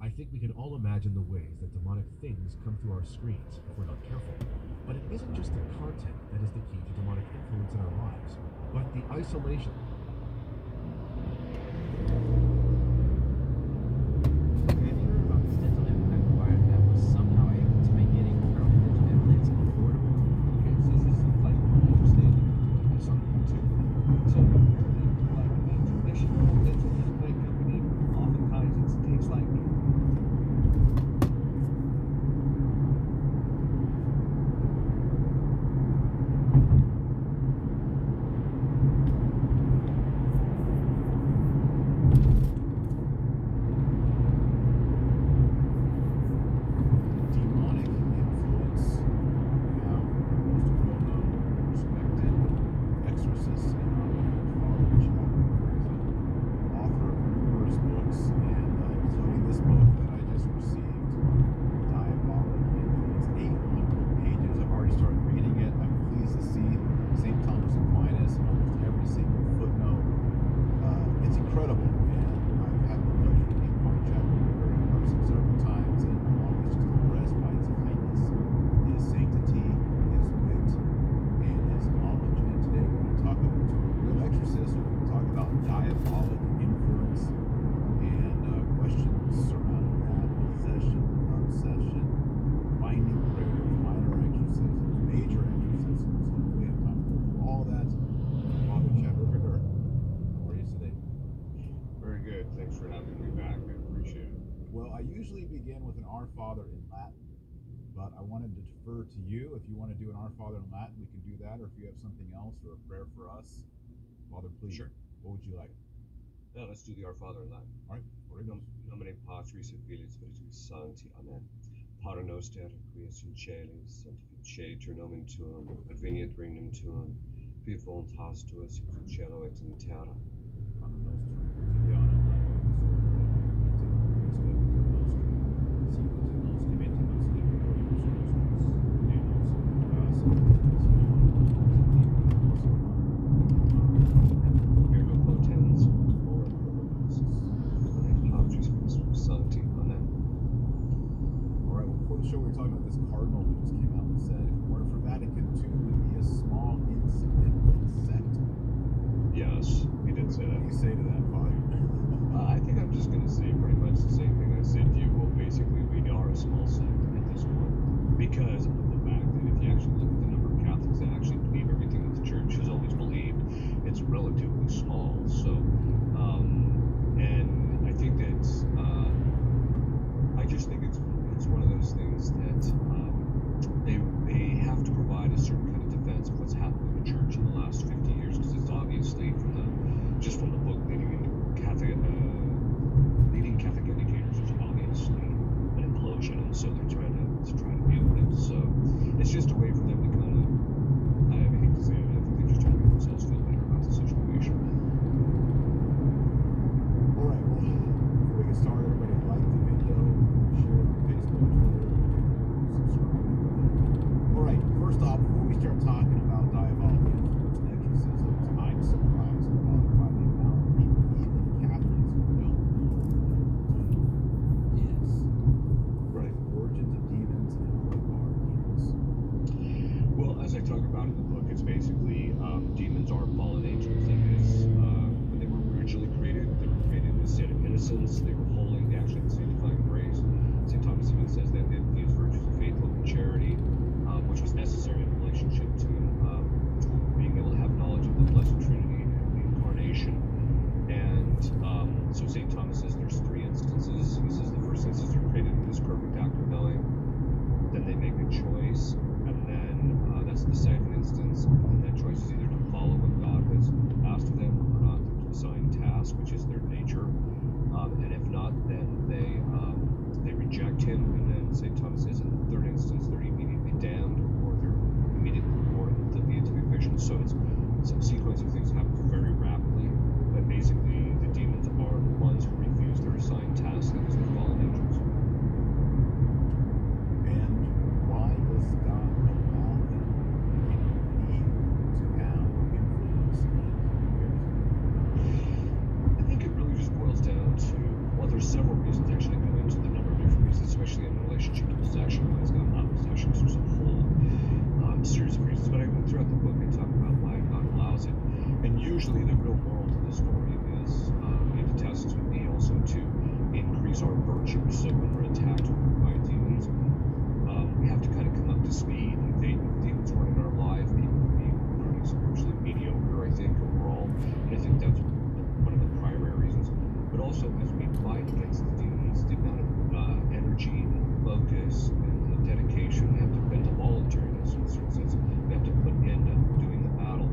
I think we can all imagine the ways that demonic things come through our screens if we're not careful. But it isn't just the content that is the key to demonic influence in our lives, but the isolation. Have you heard about this dental implant wire that was somehow able to make getting around the digital implants affordable? Okay, so this is like my understanding. I saw on YouTube. So apparently, like a traditional dental implant company, oftentimes it takes like demonic influence. We have most well-known, respected exorcist in our Father Chad, who is an author of numerous books, and including this book that I just received, Diabolic Influence, 800 pages. I've already started reading it. I'm pleased to see St. Thomas Aquinas in almost every single footnote. It's incredible, and I've had the pleasure to meet Father Chad in person several times, and I'm always just impressed by his kindness, his sanctity, his wit, and his knowledge. And today we're going to talk to a real exorcist. We're going to talk about diabolic influence and questions surrounding that, possession, obsession, binding prayers, minor exorcisms, major exorcisms. Hopefully, I have time to go through all of that. Father Chad Ripperger, how are you today? Very good. Thanks for having me back. I appreciate it. Well, I usually begin with an Our Father in Latin, but I wanted to defer to you. If you want to do an Our Father in Latin, we can do that. Or if you have something else or a prayer for us, Father, please. Sure. What would you like? Now let's do the Our Father in Latin. All right, where it goes. Nomine Patris et Filii et Spiritus Sancti. Amen. Pater noster, qui es in caelis, sanctificetur nomen tuum, adveniat regnum tuum, fiat voluntas tua sicut in cielo et in terra. Padre nostrum, quotidianum Virgo potens, ora pro nobis. Nomine Patris et Spiritus Sancti. Amen. All right, well, before the show, we were talking about this cardinal who just came out and said, if it weren't for Vatican II, we'd be a small, insignificant sect. Yes, he did say What do that. you say to that, Father? I think I'm just going to say pretty much the same thing I said to you. Well, basically, we are a small sect at this point because of the fact that if you actually look at the number of Catholics that actually believe everything that the Church has always believed, it's relatively small. So, and I think that I just think it's one of those things that they have to provide a certain kind of defense of what's happened in the Church in the last 50 years, because it's obviously from the book leading into leading Catholic educators is obviously an implosion, and so they're trying to deal with it. So it's just a way for them to kind of, I hate to say it, I think they're just trying to make themselves feel better about the situation. All right, well, before we get started, everybody like the video, share it on Facebook, Twitter, subscribe. All right, first off, before we start talking about diabolic influence and exorcisms, I'm surprised by the amount of people, even Catholics, who don't know what demon is. Right. Origins of demons and what are demons. Well, as I talk about in the book, it's basically demons are fallen angels. That is, when they were originally created, they were created in a state of innocence. They were holy. They actually had sanctifying grace. St. Thomas even says that they infused virtues of faith, hope, and charity, which was necessary in relationship to being able to have knowledge of the Blessed Trinity and the Incarnation. And so St. Thomas says there's three instances. He says the first instance they're created in this perfect act of knowing. Then they make a choice, and then that's the second instance. And that choice is either to follow what God has asked of them or not, to assign task, which is their nature. And if not, then they reject him. And then St. Thomas says in the third instance they're immediately damned, or they're immediately born into the beatific vision. So it's some sequence of things happens very rapidly, but basically the demons are the ones who refuse their assigned task, that is, the fallen angels. And why does God allow them, Eve, to have influence in affairs? I think it really just boils down to, well, there's several reasons. Actually, go into the number lose our virtue. So when we're attacked by demons, we have to kind of come up to speed. If demons weren't in our life, people would be pretty spiritually mediocre, I think, overall. And I think that's one of the primary reasons. But also, as we fight against the demons, the amount of energy and focus and the dedication we have to put into voluntariness, in a certain sense, we have to put into doing the battle,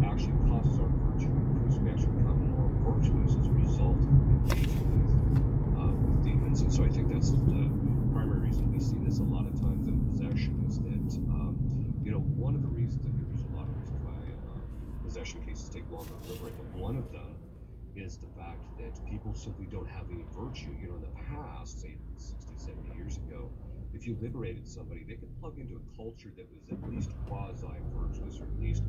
actually causes our virtue to increase. We actually become more virtuous as a result of engaging with demons. And so I think that's the primary reason we see this a lot of times in possession is that, one of the reasons, I think there's a lot of reasons why possession cases take longer to liberate, but one of them is the fact that people simply don't have any virtue. In the past, say 60, 70 years ago, if you liberated somebody, they could plug into a culture that was at least quasi-virtuous, or at least,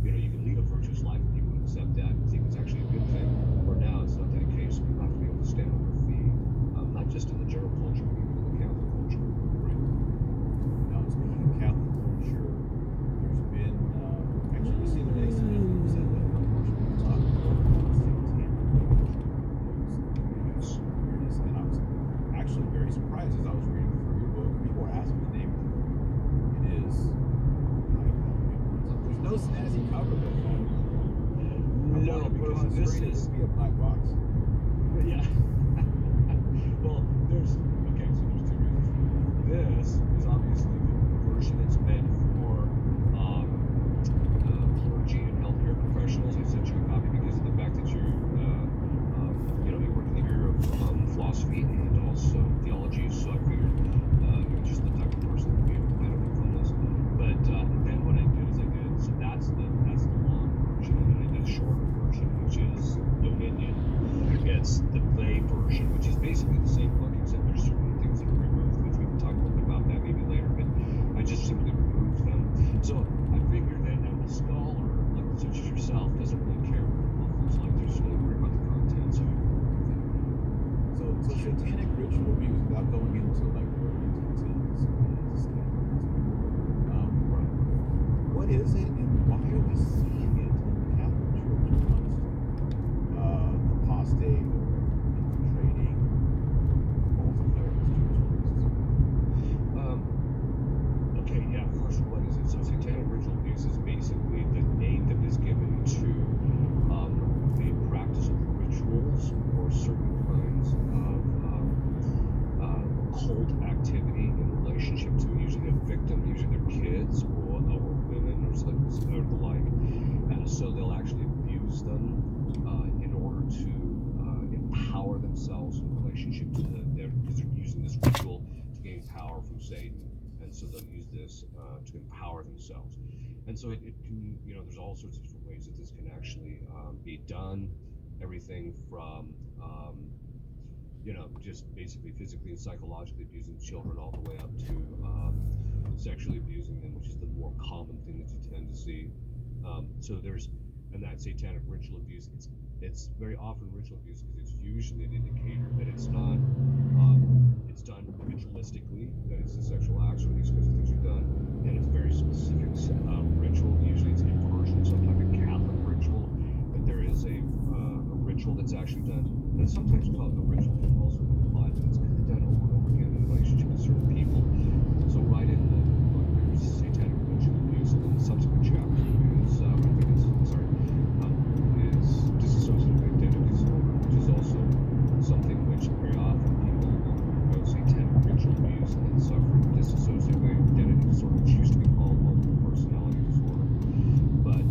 you can lead a virtuous life and people would accept that and think it's actually a good thing. Where now it's not that case. People have to be able to stand on their feet, not just in the general culture, but even in the Catholic culture. Right. Now, speaking of Catholic culture, there's been actually we see today some news that unfortunately we talked about Satanic rituals, weirdness, and I was actually very surprised as I was reading through your book. People are asking the name of the book. It is there's no snazzy cover though. No, because this is be a black box. Yeah. Well, there's two reasons. This is obviously the version that's meant for clergy and healthcare professionals. I sent you a copy because of the fact that you work in the area of philosophy and also theology. So I figured you're just the type of person that would be able to benefit from this. But then what I did is so that's the long version, and then I did a shorter version, which is Dominion. It's the play version, which is basically the same book, except there's certain things that are removed, which we can talk a little bit about that maybe later, but I just simply removed them. So I figured that a scholar, like such as yourself, doesn't really care what the book looks like. They're just only worried about the content. So satanic ritual abuse, without going into like details, what is it, and why are we seeing it in the Catholic Church amongst apostate or infiltrating multi-clerics church priests? Okay, yeah, first, what is it? So satanic ritual abuse is basically the name that is given to the practice of rituals or certain kinds of occult activity in relationship to usually a victim, usually their kids or women or the like. And so they'll actually abuse them in order to empower themselves in relationship to because they're using this ritual to gain power from Satan. And so they'll use this to empower themselves. And so it can, there's all sorts of different ways that this can actually be done. Everything from, just basically physically and psychologically abusing children all the way up to sexually abusing them, which is the more common thing that you tend to see. And that satanic ritual abuse, it's very often ritual abuse because it's usually an indicator that it's not, it's done ritualistically, that it's a sexual acts or these kinds of things are done, and it's very specific ritual. Usually it's inversion, some type of Catholic ritual, but there is a ritual that's actually done, and sometimes called the ritual can also imply that it's kind of done over and over again in relationship with certain people. So right in the book there's satanic ritual abuse, and then the subsequent chapter is is dissociative identity disorder, which is also something which very often people will undergo satanic ritual abuse and then suffer dissociative identity disorder, which used to be called multiple personality disorder. But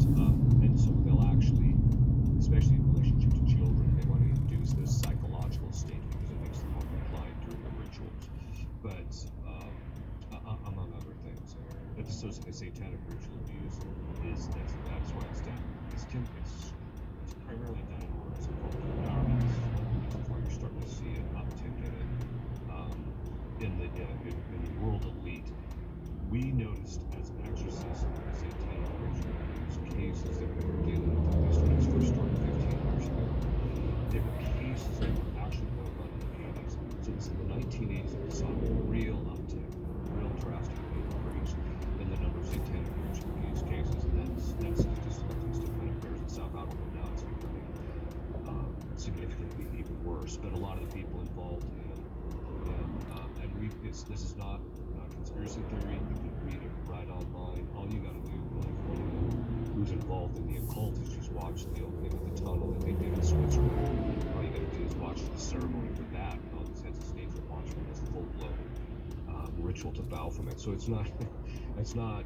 and so they'll actually, especially in relationship to children, they want to induce this psychological state because it makes them more compliant during the rituals. But among other things, but the satanic ritual abuse that's why it's done. It's primarily done in order to called empowerment. That's why you're starting to see an uptick in it in the world elite. We noticed as exorcists in the satanic ritual abuse cases that we were dealing with, at least when it first started 15 years ago. There were cases that were actually going on in the 80s. So it was in the 1980s that we saw a real uptick, a real drastic increase in the number of satanic ritual abuse cases, and that's just something that kind of bears itself out. Although now it's becoming significantly even worse. But a lot of the people involved in And this is not conspiracy theory. You can read it right online. All you got to do, like, if you want to know who's involved in the occult, is just watch the opening of the tunnel that they did in Switzerland. All you got to do is watch the ceremony for that, and all these heads of states are watching this full blown ritual to Baphomet. So it's not